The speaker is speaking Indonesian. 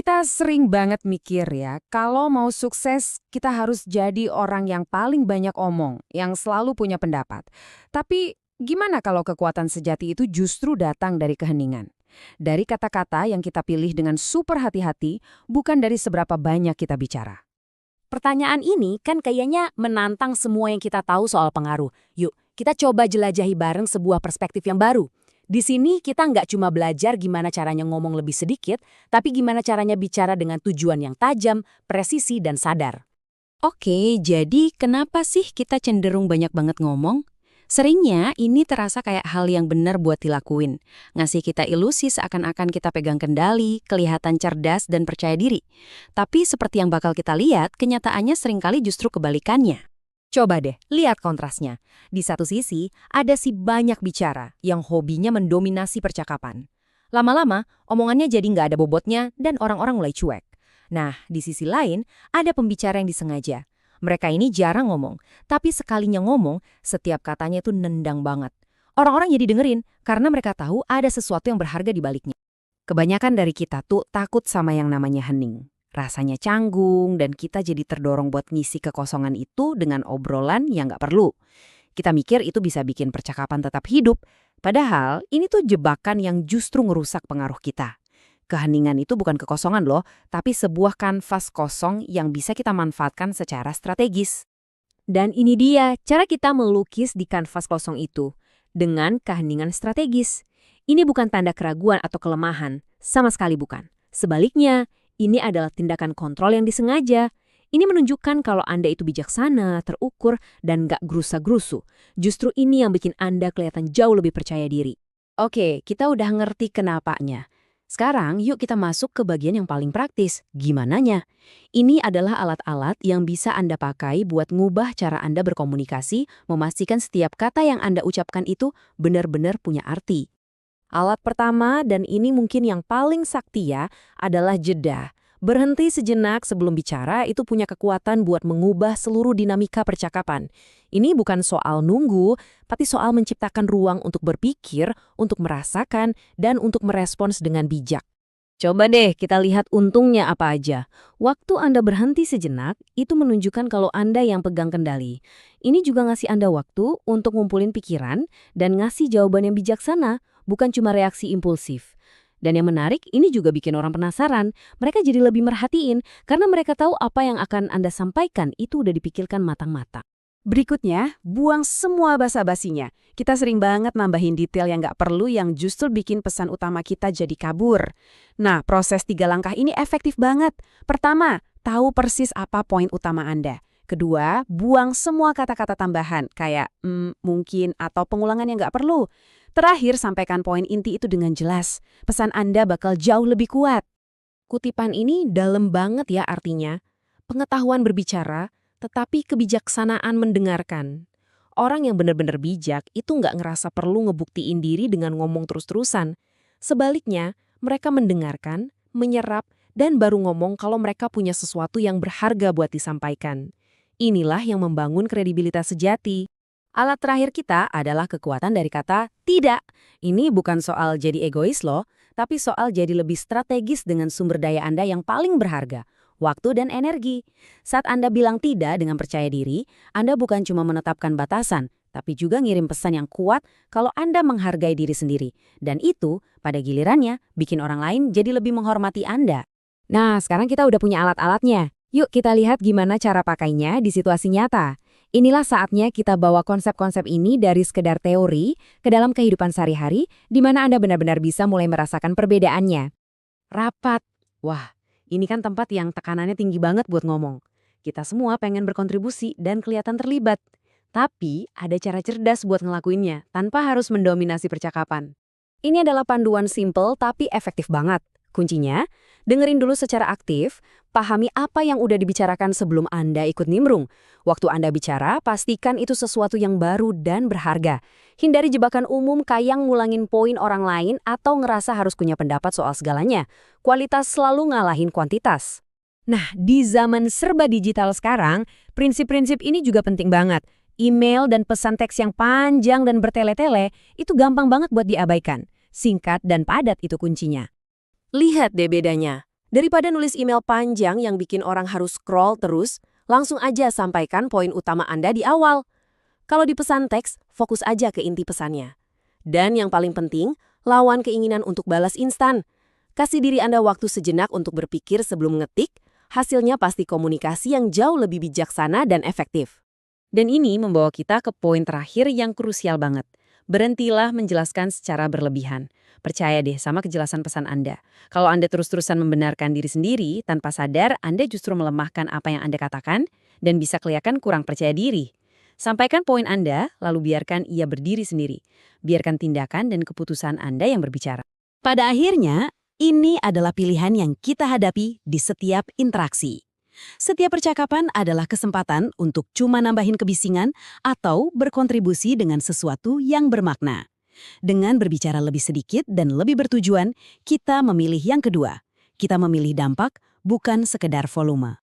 Kita sering banget mikir ya, kalau mau sukses kita harus jadi orang yang paling banyak omong, yang selalu punya pendapat. Tapi gimana kalau kekuatan sejati itu justru datang dari keheningan? Dari kata-kata yang kita pilih dengan super hati-hati, bukan dari seberapa banyak kita bicara. Pertanyaan ini kan kayaknya menantang semua yang kita tahu soal pengaruh. Yuk, kita coba jelajahi bareng sebuah perspektif yang baru. Di sini kita nggak cuma belajar gimana caranya ngomong lebih sedikit, tapi gimana caranya bicara dengan tujuan yang tajam, presisi, dan sadar. Oke, jadi kenapa sih kita cenderung banyak banget ngomong? Seringnya ini terasa kayak hal yang benar buat dilakuin. Ngasih kita ilusi seakan-akan kita pegang kendali, kelihatan cerdas dan percaya diri. Tapi seperti yang bakal kita lihat, kenyataannya seringkali justru kebalikannya. Coba deh, lihat kontrasnya. Di satu sisi, ada si banyak bicara yang hobinya mendominasi percakapan. Lama-lama, omongannya jadi nggak ada bobotnya dan orang-orang mulai cuek. Nah, di sisi lain, ada pembicara yang disengaja. Mereka ini jarang ngomong, tapi sekalinya ngomong, setiap katanya itu nendang banget. Orang-orang jadi dengerin karena mereka tahu ada sesuatu yang berharga di baliknya. Kebanyakan dari kita tuh takut sama yang namanya hening. Rasanya canggung dan kita jadi terdorong buat ngisi kekosongan itu dengan obrolan yang nggak perlu. Kita mikir itu bisa bikin percakapan tetap hidup, padahal ini tuh jebakan yang justru ngerusak pengaruh kita. Keheningan itu bukan kekosongan loh, tapi sebuah kanvas kosong yang bisa kita manfaatkan secara strategis. Dan ini dia cara kita melukis di kanvas kosong itu, dengan keheningan strategis. Ini bukan tanda keraguan atau kelemahan, sama sekali bukan. Sebaliknya, ini adalah tindakan kontrol yang disengaja. Ini menunjukkan kalau Anda itu bijaksana, terukur, dan nggak gerusa-gerusu. Justru ini yang bikin Anda kelihatan jauh lebih percaya diri. Oke, kita udah ngerti kenapanya. Sekarang yuk kita masuk ke bagian yang paling praktis. Gimananya? Ini adalah alat-alat yang bisa Anda pakai buat ngubah cara Anda berkomunikasi, memastikan setiap kata yang Anda ucapkan itu benar-benar punya arti. Alat pertama, dan ini mungkin yang paling sakti ya, adalah jeda. Berhenti sejenak sebelum bicara itu punya kekuatan buat mengubah seluruh dinamika percakapan. Ini bukan soal nunggu, tapi soal menciptakan ruang untuk berpikir, untuk merasakan, dan untuk merespons dengan bijak. Coba deh kita lihat untungnya apa aja. Waktu Anda berhenti sejenak, itu menunjukkan kalau Anda yang pegang kendali. Ini juga ngasih Anda waktu untuk ngumpulin pikiran dan ngasih jawaban yang bijaksana, bukan cuma reaksi impulsif. Dan yang menarik, ini juga bikin orang penasaran. Mereka jadi lebih merhatiin karena mereka tahu apa yang akan Anda sampaikan itu udah dipikirkan matang-matang. Berikutnya, buang semua basa-basinya. Kita sering banget nambahin detail yang nggak perlu yang justru bikin pesan utama kita jadi kabur. Nah, proses 3 langkah ini efektif banget. Pertama, tahu persis apa poin utama Anda. Kedua, buang semua kata-kata tambahan kayak mungkin atau pengulangan yang nggak perlu. Terakhir, sampaikan poin inti itu dengan jelas. Pesan Anda bakal jauh lebih kuat. Kutipan ini dalam banget ya artinya. Pengetahuan berbicara, tetapi kebijaksanaan mendengarkan. Orang yang benar-benar bijak itu nggak ngerasa perlu ngebuktiin diri dengan ngomong terus-terusan. Sebaliknya, mereka mendengarkan, menyerap, dan baru ngomong kalau mereka punya sesuatu yang berharga buat disampaikan. Inilah yang membangun kredibilitas sejati. Alat terakhir kita adalah kekuatan dari kata tidak. Ini bukan soal jadi egois loh, tapi soal jadi lebih strategis dengan sumber daya Anda yang paling berharga, waktu dan energi. Saat Anda bilang tidak dengan percaya diri, Anda bukan cuma menetapkan batasan, tapi juga ngirim pesan yang kuat kalau Anda menghargai diri sendiri. Dan itu, pada gilirannya, bikin orang lain jadi lebih menghormati Anda. Nah, sekarang kita udah punya alat-alatnya. Yuk kita lihat gimana cara pakainya di situasi nyata. Inilah saatnya kita bawa konsep-konsep ini dari sekedar teori ke dalam kehidupan sehari-hari, di mana Anda benar-benar bisa mulai merasakan perbedaannya. Rapat. Wah, ini kan tempat yang tekanannya tinggi banget buat ngomong. Kita semua pengen berkontribusi dan kelihatan terlibat. Tapi ada cara cerdas buat ngelakuinnya, tanpa harus mendominasi percakapan. Ini adalah panduan simple tapi efektif banget. Kuncinya, dengerin dulu secara aktif, pahami apa yang udah dibicarakan sebelum Anda ikut nimbrung. Waktu Anda bicara, pastikan itu sesuatu yang baru dan berharga. Hindari jebakan umum kayak ngulangin poin orang lain atau ngerasa harus punya pendapat soal segalanya. Kualitas selalu ngalahin kuantitas. Nah, di zaman serba digital sekarang, prinsip-prinsip ini juga penting banget. Email dan pesan teks yang panjang dan bertele-tele itu gampang banget buat diabaikan. Singkat dan padat itu kuncinya. Lihat deh bedanya. Daripada nulis email panjang yang bikin orang harus scroll terus, langsung aja sampaikan poin utama Anda di awal. Kalau di pesan teks, fokus aja ke inti pesannya. Dan yang paling penting, lawan keinginan untuk balas instan. Kasih diri Anda waktu sejenak untuk berpikir sebelum ngetik, hasilnya pasti komunikasi yang jauh lebih bijaksana dan efektif. Dan ini membawa kita ke poin terakhir yang krusial banget. Berhentilah menjelaskan secara berlebihan. Percaya deh sama kejelasan pesan Anda. Kalau Anda terus-terusan membenarkan diri sendiri, tanpa sadar Anda justru melemahkan apa yang Anda katakan dan bisa kelihatan kurang percaya diri. Sampaikan poin Anda, lalu biarkan ia berdiri sendiri. Biarkan tindakan dan keputusan Anda yang berbicara. Pada akhirnya, ini adalah pilihan yang kita hadapi di setiap interaksi. Setiap percakapan adalah kesempatan untuk cuma nambahin kebisingan atau berkontribusi dengan sesuatu yang bermakna. Dengan berbicara lebih sedikit dan lebih bertujuan, kita memilih yang kedua. Kita memilih dampak, bukan sekedar volume.